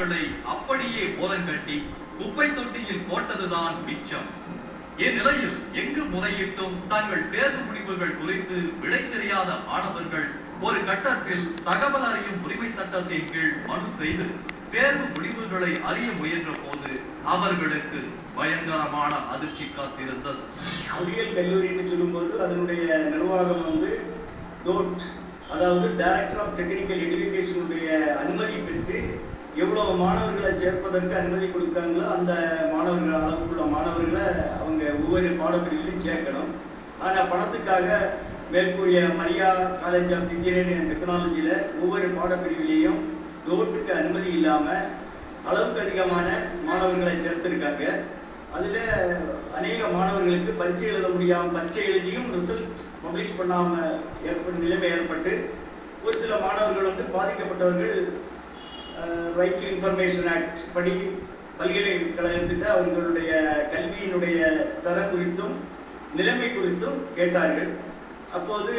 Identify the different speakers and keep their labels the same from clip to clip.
Speaker 1: அப்படியே ஓரங்கட்டி குப்பை தொட்டியில் போட்டதுதான் மிச்சம். இந்நிலையில் எங்கு முறையிட்டும் தங்கள் தேர்வு முடிவுகள் குறித்து விடை தெரியாத மாணவர்கள் ஒரு கட்டத்தில் தகவல் அறியும் உரிமை சட்டத்தின் கீழ் மனு செய்து தேர்வு முடிவுகளை அறிய முயன்ற போது அவர்களுக்கு பயங்கரமான அதிர்ச்சி காத்திருந்தது.
Speaker 2: பொறியியல் கல்லூரின்னு சொல்லும்போது அதனுடைய நிர்வாகம் டோட், அதாவது டைரக்டர் ஆஃப் டெக்னிக்கல் எஜுகேஷனுடைய அனுமதி பெற்று எவ்வளவு மாணவர்களை சேர்ப்பதற்கு அனுமதி கொடுக்காங்களோ அந்த மாணவர்கள் அளவுக்குள்ள மாணவர்களை அவங்க ஒவ்வொரு பாடப்பிரிவிலையும் சேர்க்கணும். ஆனால் பணத்துக்காக மேற்கூறிய Maria College of Engineering and டெக்னாலஜியில் ஒவ்வொரு பாடப்பிரிவிலையும் டோட்டுக்கு அனுமதி இல்லாமல் அளவுக்கு அதிகமான மாணவர்களை சேர்த்திருக்காங்க. அதில் அநேக மாணவர்களுக்கு பரீட்சை எழுத முடியாமல், பரீட்சை எழுதியும் ரிசல்ட் பப்ளிஷ் பண்ணாமல் நிலைமை ஏற்பட்டு ஒரு சில மாணவர்கள் பாதிக்கப்பட்டவர்கள் ரைட் டு இன்ஃபர்மேஷன் ஆக்ட் படி பல்கலைக்கழகத்திட்ட அவர்களுடைய கல்வியினுடைய தரம் குறித்தும் நிலைமை குறித்தும் கேட்டார்கள். அப்போது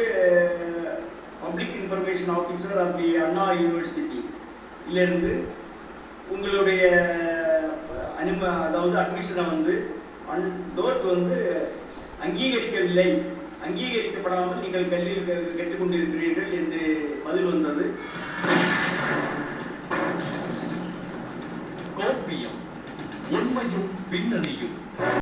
Speaker 2: public information officer of the Anna யூனிவர்சிட்டியிலிருந்து உங்களுடைய அதாவது அட்மிஷனை டோட் அங்கீகரிக்கவில்லை, அங்கீகரிக்கப்படாமல் நீங்கள் கல்வியில் கற்றுக்கொண்டிருக்கிறீர்கள்